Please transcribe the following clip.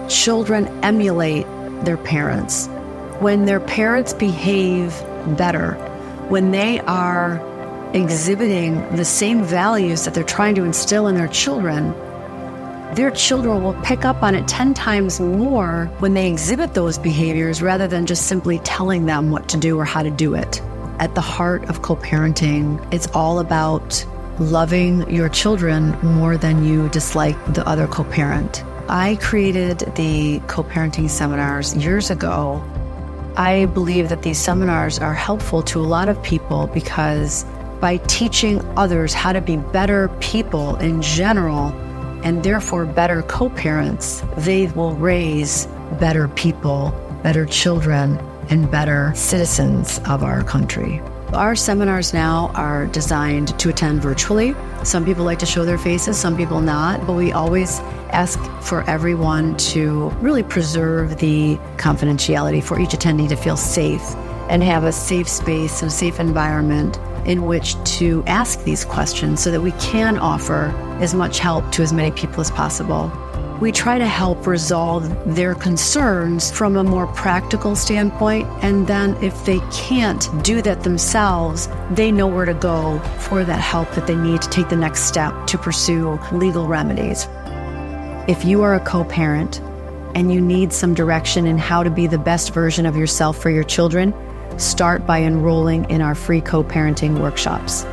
children emulate their parents. When their parents behave better, when they are exhibiting the same values that they're trying to instill in their children will pick up on it 10 times more when they exhibit those behaviors rather than just simply telling them what to do or how to do it. At the heart of co-parenting, it's all about loving your children more than you dislike the other co-parent. I created the co-parenting seminars years ago. I believe that these seminars are helpful to a lot of people because by teaching others how to be better people in general, and therefore better co-parents, they will raise better people, better children, and better citizens of our country. Our seminars now are designed to attend virtually. Some people like to show their faces, some people not, but we always ask for everyone to really preserve the confidentiality for each attendee to feel safe and have a safe space and a safe environment in which to ask these questions so that we can offer as much help to as many people as possible. We try to help resolve their concerns from a more practical standpoint, and then if they can't do that themselves, they know where to go for that help that they need to take the next step to pursue legal remedies. If you are a co-parent and you need some direction in how to be the best version of yourself for your children, start by enrolling in our free co-parenting workshops.